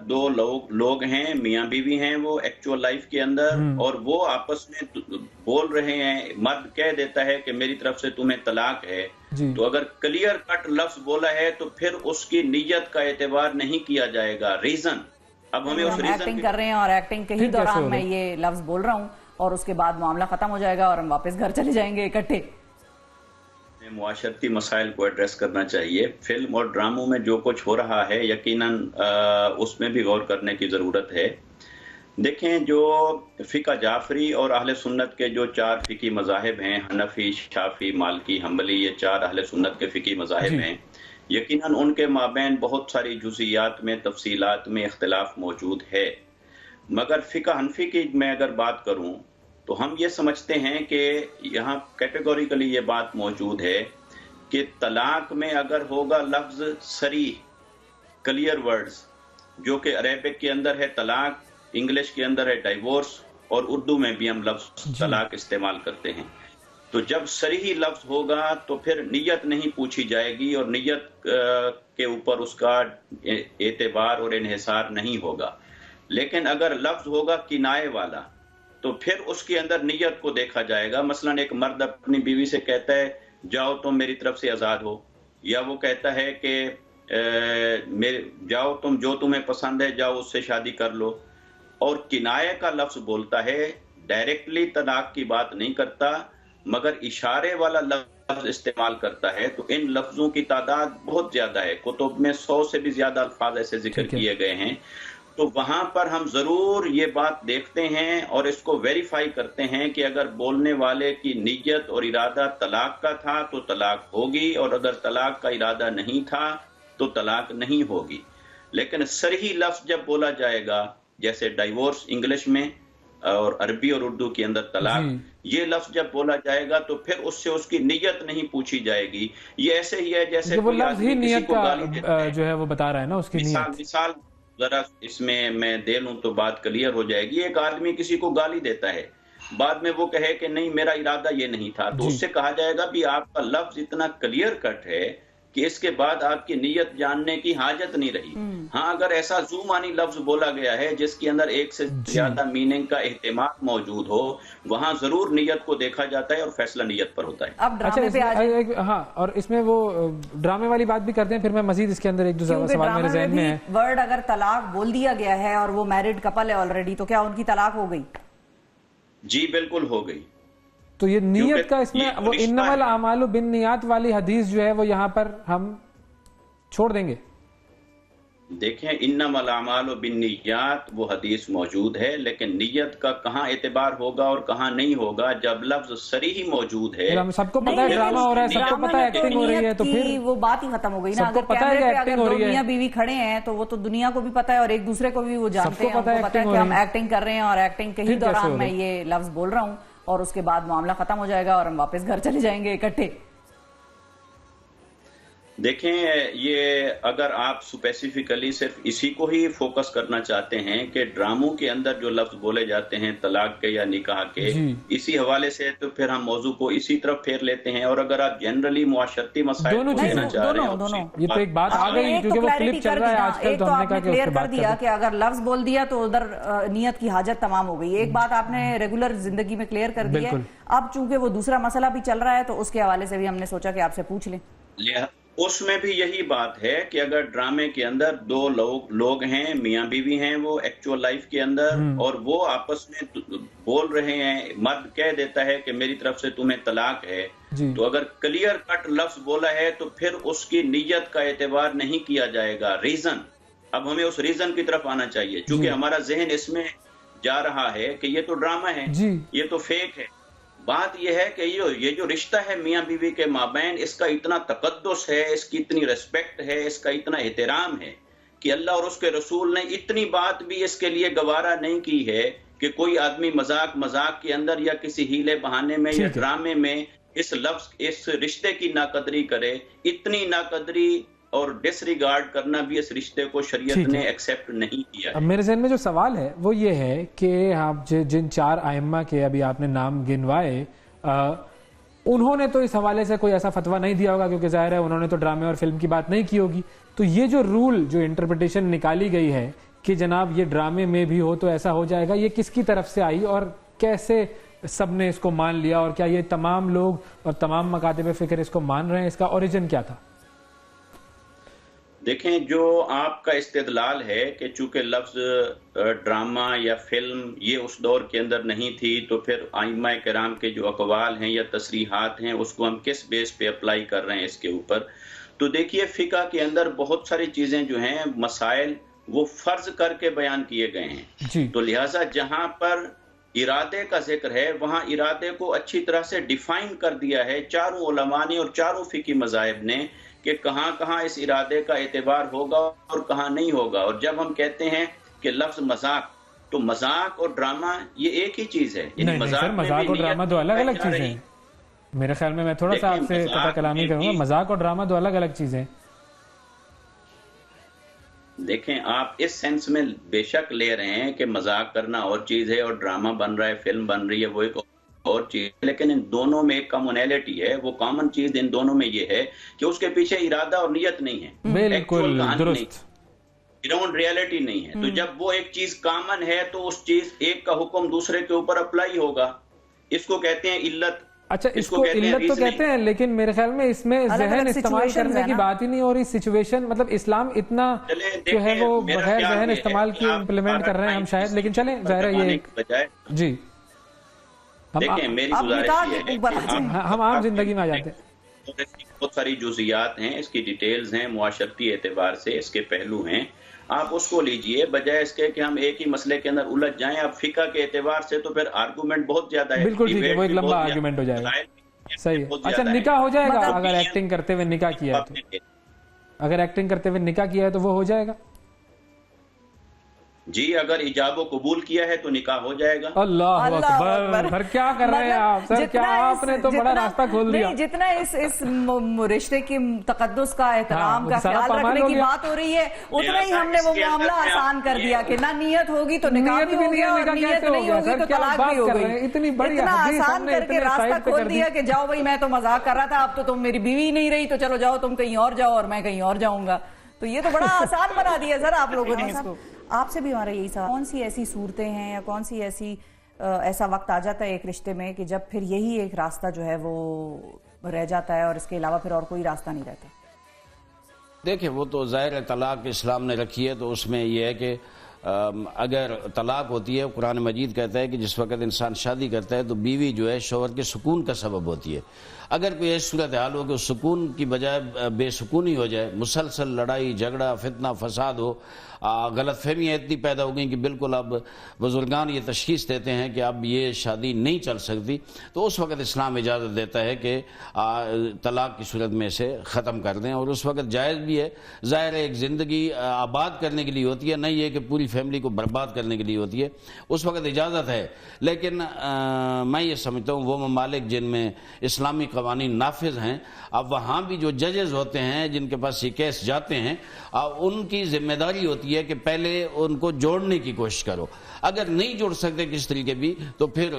دو لوگ ہیں، میاں بیوی ہیں وہ ایکچوئل لائف کے اندر، اور وہ آپس میں بول رہے ہیں، مرد کہہ دیتا ہے کہ میری طرف سے تمہیں طلاق ہے، تو اگر کلیئر کٹ لفظ بولا ہے تو پھر اس کی نیت کا اعتبار نہیں کیا جائے گا. ریزن، اب ہمیں اس ریزن ایکٹنگ کر رہے ہیں اور ایکٹنگ کے ہی دوران میں یہ لفظ بول رہا ہوں اور اس کے بعد معاملہ ختم ہو جائے گا اور ہم واپس گھر چلے جائیں گے اکٹھے. معاشرتی مسائل کو ایڈریس کرنا چاہیے. فلم اور ڈراموں میں جو کچھ ہو رہا ہے یقیناً اس میں بھی غور کرنے کی ضرورت ہے. دیکھیں، جو فقہ جعفری اور اہل سنت کے جو 4 فقہی مذاہب ہیں، حنفی، شافعی، مالکی، حنبلی، یہ 4 اہل سنت کے فقہی مذاہب ہیں، یقیناً ان کے مابین بہت ساری جزئیات میں، تفصیلات میں اختلاف موجود ہے. مگر فقہ حنفی کی میں اگر بات کروں تو ہم یہ سمجھتے ہیں کہ یہاں کیٹیگوریکلی یہ بات موجود ہے کہ طلاق میں اگر ہوگا لفظ صریح، کلیئر ورڈز، جو کہ عربک کے اندر ہے طلاق، انگلش کے اندر ہے ڈائیورس، اور اردو میں بھی ہم لفظ طلاق استعمال کرتے ہیں. تو جب صریح لفظ ہوگا تو پھر نیت نہیں پوچھی جائے گی، اور نیت کے اوپر اس کا اعتبار اور انحصار نہیں ہوگا. لیکن اگر لفظ ہوگا کنایے والا تو پھر اس کے اندر نیت کو دیکھا جائے گا. مثلا ایک مرد اپنی بیوی سے کہتا ہے جاؤ تم میری طرف سے آزاد ہو، یا وہ کہتا ہے کہ جاؤ تم، جو تمہیں پسند ہے جاؤ اس سے شادی کر لو، اور کنایہ کا لفظ بولتا ہے، ڈائریکٹلی طلاق کی بات نہیں کرتا مگر اشارے والا لفظ استعمال کرتا ہے، تو ان لفظوں کی تعداد بہت زیادہ ہے. کتب میں 100 سے بھی زیادہ الفاظ ایسے ذکر کیے گئے ہیں. تو وہاں پر ہم ضرور یہ بات دیکھتے ہیں اور اس کو ویریفائی کرتے ہیں کہ اگر بولنے والے کی نیت اور ارادہ طلاق کا تھا تو طلاق ہوگی، اور اگر طلاق کا ارادہ نہیں تھا تو طلاق نہیں ہوگی. لیکن صریح لفظ جب بولا جائے گا، جیسے ڈائیورس انگلش میں اور عربی اور اردو کے اندر طلاق، یہ لفظ جب بولا جائے گا تو پھر اس سے اس کی نیت نہیں پوچھی جائے گی. یہ ایسے ہی ہے جیسے وہ لفظ ہی نیت کا جو ہے وہ بتا رہا ہے نا، اس کی نیت. مثال ذرا اس میں دے لوں تو بات کلیئر ہو جائے گی. ایک آدمی کسی کو گالی دیتا ہے، بعد میں وہ کہے کہ نہیں میرا ارادہ یہ نہیں تھا، تو اس سے کہا جائے گا بھی آپ کا لفظ اتنا کلیئر کٹ ہے کہ اس کے بعد آپ کی نیت جاننے کی حاجت نہیں رہی. ہاں، اگر ایسا زو معنی لفظ بولا گیا ہے جس کے اندر ایک سے زیادہ میننگ کا احتمال موجود ہو، وہاں ضرور نیت کو دیکھا جاتا ہے اور فیصلہ نیت پر ہوتا ہے. اب ڈرامے پہ ہاں، اور اس میں وہ ڈرامے والی بات بھی کرتے ہیں، پھر میں مزید اس کے اندر ایک دو سوال میرے ذہن میں ہے. ورڈ اگر طلاق بول دیا گیا ہے اور وہ میرڈ کپل ہے آلریڈی، تو کیا ان کی طلاق ہو گئی؟ جی بالکل ہو گئی. تو یہ نیت کا اس میں وہ انما الاعمال بالنیات والی حدیث جو ہے وہ یہاں پر ہم چھوڑ دیں گے. دیکھیں، انما الاعمال بالنیات وہ حدیث موجود ہے، لیکن نیت کا کہاں اعتبار ہوگا اور کہاں نہیں ہوگا جب لفظ صریح موجود ہے. ہم سب کو پتہ ہے ڈرامہ ہو رہا ہے، سب کو پتہ ہے ایکٹنگ ہو رہی ہے، تو پھر وہ بات ہی ختم ہو گئی نا. سب کو پتہ ہے کہ ایکٹنگ ہو رہی ہے، میاں بیوی کھڑے ہیں تو وہ تو دنیا کو بھی پتہ ہے اور ایک دوسرے کو بھی وہ جانتے ہیں، ان کو پتہ ہے کہ ہم ایکٹنگ کر رہے ہیں اور ایکٹنگ کے ہی دوران میں یہ لفظ بول رہا ہوں اور اس کے بعد معاملہ ختم ہو جائے گا اور ہم واپس گھر چلے جائیں گے اکٹھے. دیکھیں، یہ اگر آپ اسپیسیفکلی صرف اسی کو ہی فوکس کرنا چاہتے ہیں کہ ڈراموں کے اندر جو لفظ بولے جاتے ہیں طلاق کے یا نکاح کے، اسی حوالے سے تو پھر ہم موضوع کو اسی طرف پھیر لیتے ہیں. اور اگر آپ جنرلی معاشرتی مسائل کو لینا چاہ رہے ہیں، یہ تو ایک بات آ گئی کیونکہ وہ کلپ چل رہا ہے آج کل، تو ہم نے کہا کہ اس کے بعد دیا کہ اگر لفظ بول دیا تو ادھر نیت کی حاجت تمام ہو گئی. ایک بات آپ نے ریگولر زندگی میں کلیئر کر دی ہے. اب چونکہ وہ دوسرا مسئلہ بھی چل رہا ہے تو اس کے حوالے سے بھی ہم نے سوچا کہ آپ سے پوچھ لیں. اس میں بھی یہی بات ہے کہ اگر ڈرامے کے اندر دو لوگ ہیں، میاں بیوی ہیں وہ ایکچوئل لائف کے اندر، اور وہ آپس میں بول رہے ہیں، مرد کہہ دیتا ہے کہ میری طرف سے تمہیں طلاق ہے، تو اگر کلیئر کٹ لفظ بولا ہے تو پھر اس کی نیت کا اعتبار نہیں کیا جائے گا. ریزن، اب ہمیں اس ریزن کی طرف آنا چاہیے، چونکہ ہمارا ذہن اس میں جا رہا ہے کہ یہ تو ڈرامہ ہے، یہ تو فیک ہے. بات یہ ہے کہ یہ جو رشتہ ہے میاں بیوی کے مابین، اس کا اتنا تقدس ہے، اس کی اتنی ریسپیکٹ ہے، اس کا اتنا احترام ہے کہ اللہ اور اس کے رسول نے اتنی بات بھی اس کے لیے گوارا نہیں کی ہے کہ کوئی آدمی مذاق کے اندر یا کسی ہیلے بہانے میں یا ڈرامے میں اس رشتے کی ناقدری کرے. اتنی ناقدری اور ڈس ریگارڈ کرنا بھی اس رشتے کو شریعت نے ایکسیپٹ نہیں کیا. اب میرے ذہن میں جو سوال ہے وہ یہ ہے کہ آپ جن 4 ائمہ کے ابھی آپ نے نام گنوائے، انہوں نے تو اس حوالے سے کوئی ایسا فتویٰ نہیں دیا ہوگا، کیونکہ ظاہر ہے انہوں نے تو ڈرامے اور فلم کی بات نہیں کی ہوگی. تو یہ جو رول، جو انٹرپریٹیشن نکالی گئی ہے کہ جناب یہ ڈرامے میں بھی ہو تو ایسا ہو جائے گا، یہ کس کی طرف سے آئی اور کیسے سب نے اس کو مان لیا، اور کیا یہ تمام لوگ اور تمام مکاتب فکر اس کو مان رہے ہیں؟ اس کا اوریجن کیا تھا؟ دیکھیں، جو آپ کا استدلال ہے کہ چونکہ لفظ ڈرامہ یا فلم یہ اس دور کے اندر نہیں تھی، تو پھر ائمہ کرام کے جو اقوال ہیں یا تصریحات ہیں اس کو ہم کس بیس پہ اپلائی کر رہے ہیں اس کے اوپر، تو دیکھیے فقہ کے اندر بہت ساری چیزیں جو ہیں، مسائل وہ فرض کر کے بیان کیے گئے ہیں، تو لہٰذا جہاں پر ارادے کا ذکر ہے وہاں ارادے کو اچھی طرح سے ڈیفائن کر دیا ہے چاروں علماء نے اور چاروں فقہی مذاہب نے کہ کہاں کہاں اس ارادے کا اعتبار ہوگا اور کہاں نہیں ہوگا۔ اور جب ہم کہتے ہیں کہ لفظ مذاق، تو مذاق اور ڈرامہ یہ ایک ہی چیز ہے، نہیں سر، مذاق اور ڈرامہ دو الگ الگ چیزیں ہیں میرے خیال میں تھوڑا سا آپ سے قطع کلامی کروں گا، مذاق اور ڈرامہ دو الگ الگ چیزیں۔ دیکھیں، آپ اس سینس میں بے شک لے رہے ہیں کہ مذاق کرنا اور چیز ہے اور ڈرامہ بن رہا ہے، فلم بن رہی ہے وہ ایک اور چیز، لیکن ان دونوں میں ایک کامنالٹی ہے، وہ کامن چیز ان دونوں میں یہ ہے کہ اس کے پیچھے ارادہ اور نیت نہیں ہے، بالکل درست، گراؤنڈ ریالٹی نہیں ہے۔ تو جب وہ ایک چیز کامن ہے تو اس چیز ایک کا حکم دوسرے کے اوپر اپلائی ہوگا، اس کو کہتے ہیں علت۔ اچھا، اس کو علت تو کہتے ہیں، لیکن میرے خیال میں اس میں ذہن استعمال کرنے کی بات ہی نہیں ہو رہی، سچویشن مطلب اسلام اتنا جو ہے وہ بغیر ذہن استعمال کی امپلیمنٹ کر رہے ہیں ہم شاید، لیکن چلیں ظاہر ہے یہ جی دیکھیں میری گزارش ہے، ہم عام زندگی میں آ جاتے ہیں، بہت ساری جزئیات ہیں، اس کی ڈیٹیلز ہیں، معاشرتی اعتبار سے اس کے پہلو ہیں، آپ اس کو لیجئے بجائے اس کے کہ ہم ایک ہی مسئلے کے اندر الجھ جائیں۔ اب فقہ کے اعتبار سے تو پھر آرگومنٹ بہت زیادہ ہے، بالکل ٹھیک ہے، وہ ایک لمبا آرگومنٹ ہو جائے گا، صحیح ہے۔ اچھا، نکاح ہو جائے گا اگر ایکٹنگ کرتے ہوئے نکاح کیا ہے تو؟ اگر ایکٹنگ کرتے ہوئے نکاح کیا ہے تو وہ ہو جائے گا؟ جی، اگر ایجاب و قبول کیا ہے تو نکاح ہو جائے گا۔ اللہ اکبر، پھر کیا کر رہے ہیں آپ سر؟ کیا آپ نے تو بڑا راستہ کھول دیا۔ جتنا اس رشتے کی تقدس کا احترام کا خیال رکھنے کی بات ہو رہی ہے، اتنا ہی ہم نے وہ معاملہ آسان کر دیا کہ نہ نیت ہوگی تو نکاح بھی ہو گیا اور نیت نہیں ہوگی تو طلاق بھی ہو گئی۔ اتنا آسان کر کے راستہ کھول دیا کہ جاؤ بھائی، میں تو مذاق کر رہا تھا، اب تو تم میری بیوی نہیں رہی تو چلو جاؤ تم کہیں اور جاؤ اور میں کہیں اور جاؤں گا۔ تو یہ تو بڑا آسان بنا دیا سر آپ لوگوں نے اس کو۔ آپ سے بھی ہمارا یہی سوال، کون سی ایسی صورتیں ہیں یا کون سی ایسا وقت آ جاتا ہے ایک رشتے میں کہ جب پھر یہی ایک راستہ جو ہے وہ رہ جاتا ہے اور اس کے علاوہ پھر اور کوئی راستہ نہیں رہتا؟ دیکھیں، وہ تو ظاہر طلاق اسلام نے رکھی ہے، تو اس میں یہ ہے کہ اگر طلاق ہوتی ہے، قرآن مجید کہتا ہے کہ جس وقت انسان شادی کرتا ہے تو بیوی جو ہے شوہر کے سکون کا سبب ہوتی ہے۔ اگر کوئی ایسی صورتحال ہو کہ سکون کی بجائے بے سکونی ہو جائے، مسلسل لڑائی جھگڑا فتنہ فساد ہو، غلط فہمیاں اتنی پیدا ہو گئیں کہ بالکل اب بزرگان یہ تشخیص دیتے ہیں کہ اب یہ شادی نہیں چل سکتی، تو اس وقت اسلام اجازت دیتا ہے کہ طلاق کی صورت میں سے ختم کر دیں، اور اس وقت جائز بھی ہے۔ ظاہر ہے ایک زندگی آباد کرنے کے لیے ہوتی ہے، نہیں یہ کہ پوری فیملی کو برباد کرنے کے لیے ہوتی ہے، اس وقت اجازت ہے۔ لیکن میں یہ سمجھتا ہوں وہ ممالک جن میں اسلامی قوانین نافذ ہیں، اب وہاں بھی جو ججز ہوتے ہیں جن کے پاس یہ کیس جاتے ہیں، ان کی ذمہ داری ہوتی ہے کہ پہلے ان کو جوڑنے کی کوشش کرو، اگر نہیں جوڑ سکتے کس طریقے بھی تو پھر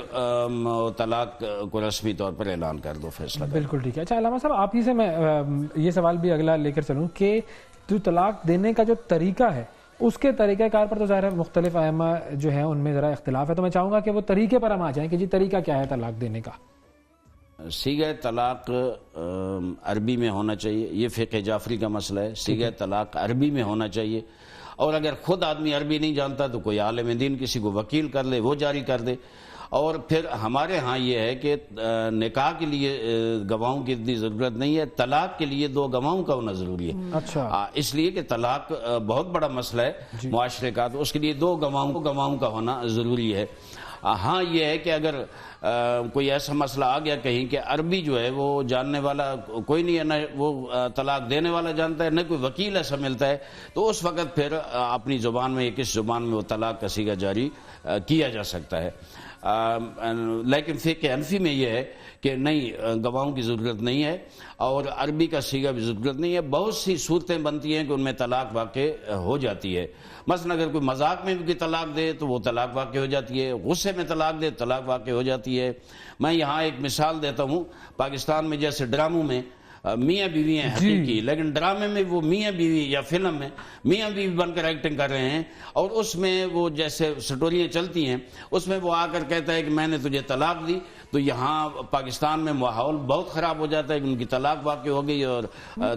طلاق کو رسمی طور پر اعلان کر دو، فیصلہ کر دو۔ بالکل ٹھیک ہے۔ اچھا علامہ صاحب، آپ ہی سے میں یہ سوال بھی اگلا لے کر چلوں کہ جو طلاق دینے کا جو طریقہ ہے اس کے طریقہ کار پر تو ظاہر ہے مختلف ائمہ جو ہیں ان میں ذرا اختلاف ہے، تو میں چاہوں گا کہ وہ طریقے پر ہم آ جائیں کہ جی طریقہ کیا ہے طلاق دینے کا۔ صیغہ طلاق عربی میں ہونا چاہیے، یہ فقہ جعفری کا مسئلہ ہے، صیغہ طلاق عربی میں ہونا چاہیے، اور اگر خود آدمی عربی نہیں جانتا تو کوئی عالم دین کسی کو وکیل کر لے، وہ جاری کر دے۔ اور پھر ہمارے ہاں یہ ہے کہ نکاح کے لیے گواہوں کی اتنی ضرورت نہیں ہے، طلاق کے لیے 2 گواہوں کا ہونا ضروری ہے۔ اچھا، اس لیے کہ طلاق بہت بڑا مسئلہ ہے معاشرے کا، تو اس کے لیے 2 گواہوں کا ہونا ضروری ہے۔ ہاں یہ ہے کہ اگر کوئی ایسا مسئلہ آ گیا کہیں کہ عربی جو ہے وہ جاننے والا کوئی نہیں ہے، نہ وہ طلاق دینے والا جانتا ہے، نہ کوئی وکیل ایسا ملتا ہے، تو اس وقت پھر اپنی زبان میں کس زبان میں وہ طلاق کا صیغہ جاری کیا جا سکتا ہے۔ لیکن فقہ حنفی میں یہ ہے کہ نہیں، گواہوں کی ضرورت نہیں ہے اور عربی کا صیغہ بھی ضرورت نہیں ہے۔ بہت سی صورتیں بنتی ہیں کہ ان میں طلاق واقع ہو جاتی ہے، مثلا اگر کوئی مذاق میں بھی کوئی طلاق دے تو وہ طلاق واقع ہو جاتی ہے، غصے میں طلاق دے طلاق واقع ہو جاتی ہے۔ میں یہاں ایک مثال دیتا ہوں، پاکستان میں جیسے ڈراموں میں میاں بیوی ہیں حقیقی، لیکن ڈرامے میں وہ میاں بیوی یا فلم میں میاں بیوی بن کر ایکٹنگ کر رہے ہیں، اور اس میں وہ جیسے سٹوریاں چلتی ہیں اس میں وہ آ کر کہتا ہے کہ میں نے تجھے طلاق دی، تو یہاں پاکستان میں ماحول بہت خراب ہو جاتا ہے کہ ان کی طلاق واقع ہو گئی اور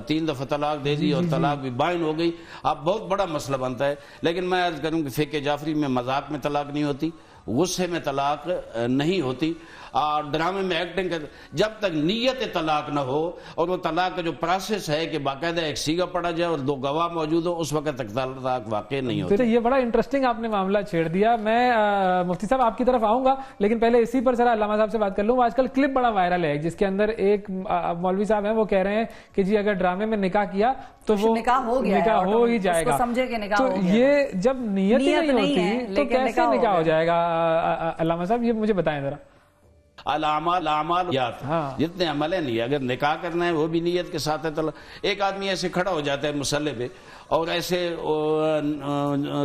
3 دفعہ طلاق دے دی اور طلاق بھی بائن ہو گئی، اب بہت بڑا مسئلہ بنتا ہے۔ لیکن میں عرض کروں کہ فقہ جعفری میں مذاق میں طلاق نہیں ہوتی، غصے میں طلاق نہیں ہوتی، اور ڈرامے میں ایکٹنگ کر، جب تک نیت طلاق نہ ہو اور وہ طلاق کا جو پروسیس ہے کہ باقاعدہ ایک سیگا پڑا جائے اور 2 گواہ موجود ہو، اس وقت تک طلاق واقع نہیں ہوتی۔ یہ بڑا انٹرسٹنگ آپ نے معاملہ چھیڑ دیا۔ میں مفتی صاحب آپ کی طرف آؤں گا، لیکن پہلے اسی پر ذرا علامہ صاحب سے بات کر لوں۔ آج کل کلپ بڑا وائرل ہے جس کے اندر ایک مولوی صاحب ہیں، وہ کہہ رہے ہیں کہ جی اگر ڈرامے میں نکاح کیا تو وہ نکاح ہو ہی جائے گا، تو یہ جب نیت ہی نہیں ہوتی تو کیسے نکاح ہو جائے گا؟ علامہ صاحب یہ مجھے بتائیں ذرا۔ الاعمال جتنے عمل ہیں نہیں، اگر نکاح کرنا ہے وہ بھی نیت کے ساتھ ہے۔ ایک آدمی ایسے کھڑا ہو جاتا ہے مصلی پہ اور ایسے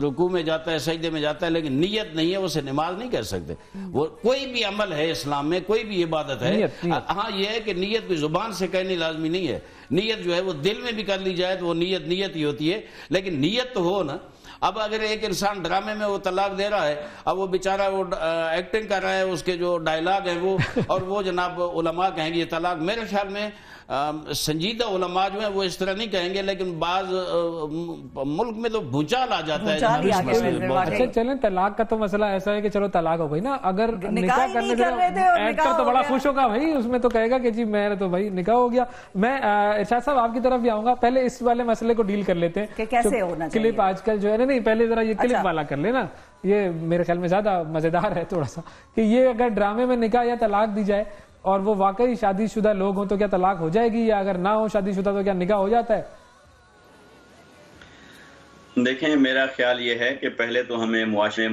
رکوع میں جاتا ہے، سجدے میں جاتا ہے، لیکن نیت نہیں ہے، اسے نماز نہیں کہہ سکتے۔ وہ کوئی بھی عمل ہے اسلام میں، کوئی بھی عبادت ہے، ہاں یہ ہے کہ نیت کوئی زبان سے کہنی لازمی نہیں ہے، نیت جو ہے وہ دل میں بھی کر لی جائے تو وہ نیت ہی ہوتی ہے، لیکن نیت تو ہو نا۔ اب اگر ایک انسان ڈرامے میں وہ طلاق دے رہا ہے، اب وہ بیچارہ وہ ایکٹنگ کر رہا ہے، اس کے جو ڈائلاگ ہیں وہ اور وہ جناب علماء کہیں گے یہ طلاق، میرے خیال میں سنجیدہ علماء جو ہیں وہ اس طرح نہیں کہیں گے، لیکن بعض ملک میں تو بھونچال آ جاتا ہے۔ اچھا چلیں، طلاق کا تو مسئلہ ایسا ہے کہ چلو طلاق ہو گئی نا، اگر نکاح کرنے سے ایکٹر تو بڑا خوش ہوگا بھائی، اس میں تو کہے گا کہ جی میرا تو بھائی نکاح ہو گیا۔ میں ارشاد صاحب آپ کی طرف بھی آؤں گا، پہلے اس والے مسئلے کو ڈیل کر لیتے ہیں کہ کیسے ہونا چاہیے۔ کلپ آج کل جو ہے نہیں، پہلے ذرا یہ کلپ والا کر لینا، یہ میرے خیال میں زیادہ مزیدار ہے تھوڑا سا، کہ یہ اگر ڈرامے میں نکاح یا طلاق دی جائے اور وہ واقعی شادی شدہ لوگ ہوں تو کیا طلاق ہو جائے گی، یا اگر نہ ہو شادی شدہ تو کیا نکاح ہو جاتا ہے؟ دیکھیں میرا خیال یہ ہے کہ پہلے تو ہمیں معاشرے